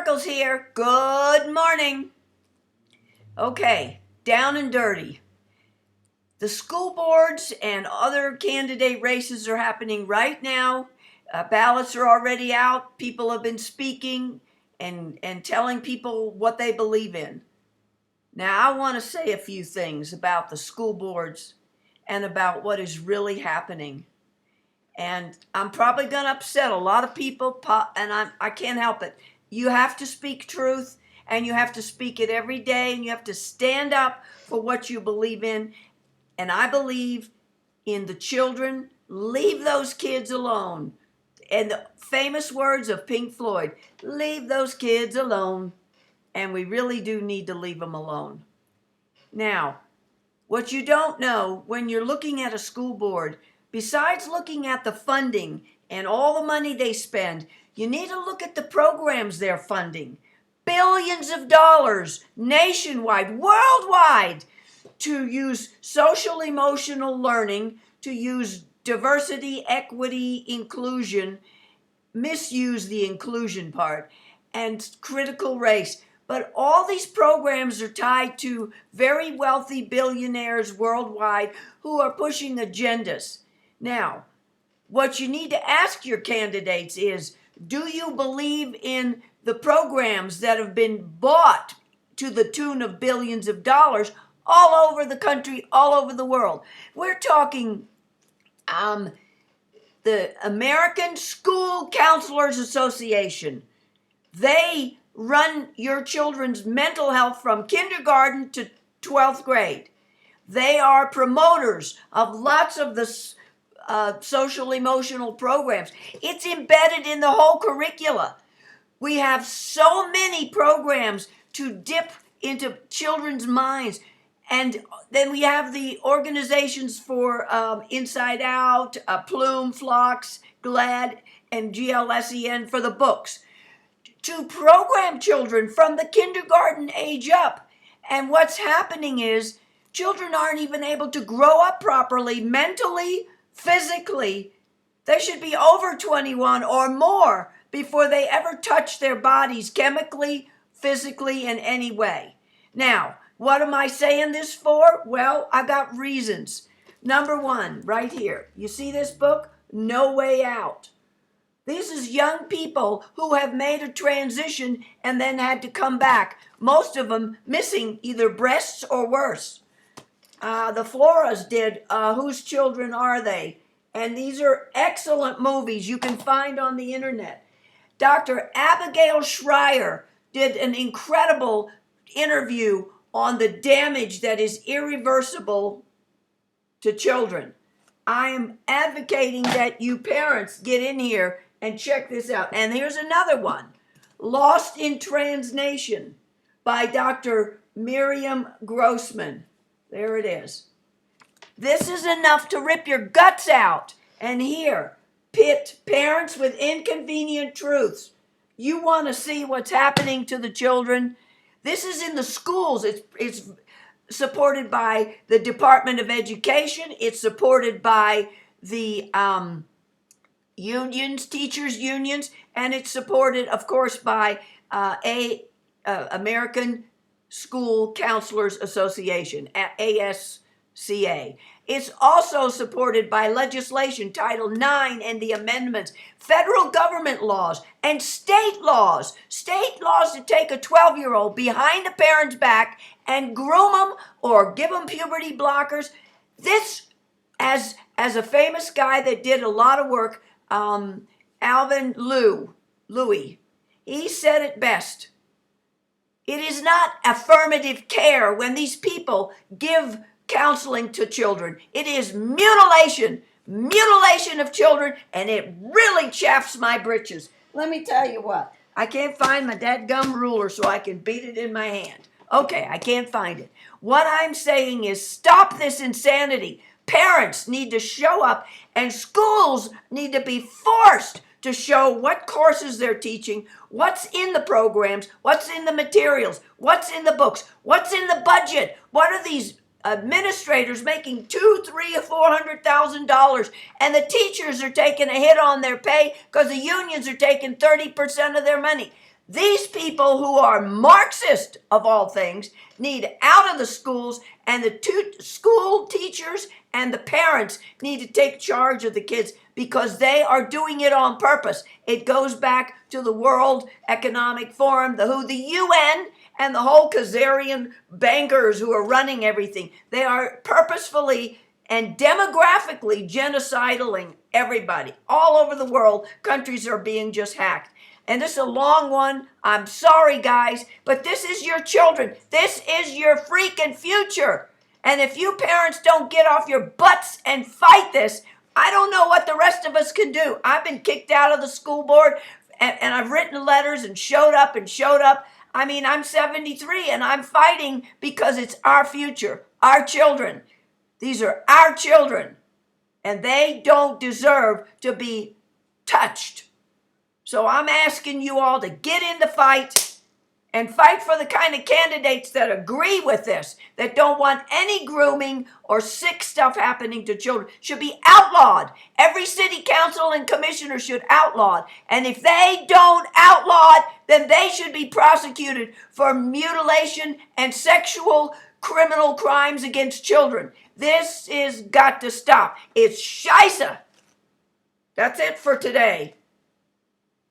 Sparkles here. Good morning. Okay, down and dirty. The school boards and other candidate races are happening right now. Ballots are already out. People have been speaking and telling people what they believe in. Now, I want to say a few things about the school boards and about what is really happening. And I'm probably going to upset a lot of people, and I can't help it. You have to speak truth, and you have to speak it every day, and you have to stand up for what you believe in. And I believe in the children. Leave those kids alone. And the famous words of Pink Floyd, leave those kids alone. And we really do need to leave them alone. Now, what you don't know when you're looking at a school board, besides looking at the funding and all the money they spend, you need to look at the programs they're funding. Billions of dollars nationwide, worldwide, to use social emotional learning, to use diversity, equity, inclusion, misuse the inclusion part, and critical race. But all these programs are tied to very wealthy billionaires worldwide who are pushing agendas. Now, what you need to ask your candidates is, do you believe in the programs that have been bought to the tune of billions of dollars all over the country, all over the world? We're talking the American School Counselors Association. They run your children's mental health from kindergarten to 12th grade. They are promoters of lots of the social emotional programs. It's embedded in the whole curricula. We have so many programs to dip into children's minds. And then we have the organizations for Inside Out, Plume, Phlox, GLAD, and GLSEN for the books, to program children from the kindergarten age up. And what's happening is children aren't even able to grow up properly, mentally, physically. They should be over 21 or more before they ever touch their bodies chemically, physically, in any way. Now, what am I saying this for? Well, I got reasons. Number one, right here. You see this book? No Way Out. This is young people who have made a transition and then had to come back. Most of them missing either breasts or worse. The Floras did Whose Children Are They? And these are excellent movies you can find on the internet. Dr. Abigail Schreier did an incredible interview on the damage that is irreversible to children. I am advocating that you parents get in here and check this out. And here's another one, Lost in Transnation by Dr. Miriam Grossman. There it is. This is enough to rip your guts out. And here, pit parents with inconvenient truths. You want to see what's happening to the children? This is in the schools. It's supported by the Department of Education. It's supported by the unions, teachers' unions, and it's supported, of course, by American School Counselors Association, ASCA. It's also supported by legislation, Title IX and the amendments, federal government laws, and state laws. State laws to take a 12-year-old behind a parent's back and groom them or give them puberty blockers. This, as a famous guy that did a lot of work, Alvin Louis, he said it best. It is not affirmative care when these people give counseling to children. It is mutilation of children, and it really chaffs my britches. Let me tell you what, I can't find my dadgum ruler so I can beat it in my hand. Okay, I can't find it. What I'm saying is stop this insanity. Parents need to show up, and schools need to be forced to show what courses they're teaching, what's in the programs, what's in the materials, what's in the books, what's in the budget. What are these administrators making $200,000, $300,000, or $400,000, and the teachers are taking a hit on their pay because the unions are taking 30% of their money? These people who are Marxist, of all things, need out of the schools, and the school teachers and the parents need to take charge of the kids because they are doing it on purpose. It goes back to the World Economic Forum, the UN, and the whole Khazarian bankers who are running everything. They are purposefully and demographically genociding everybody. All over the world, countries are being just hacked. And this is a long one. I'm sorry, guys, but this is your children. This is your freaking future. And if you parents don't get off your butts and fight this, I don't know what the rest of us can do. I've been kicked out of the school board, and I've written letters and showed up and showed up. I mean, I'm 73 and I'm fighting because it's our future, our children. These are our children, and they don't deserve to be touched. So I'm asking you all to get in the fight and fight for the kind of candidates that agree with this, that don't want any grooming or sick stuff happening to children. Should be outlawed. Every city council and commissioner should outlaw it. And if they don't outlaw it, then they should be prosecuted for mutilation and sexual criminal crimes against children. This is got to stop. It's scheisse. That's it for today.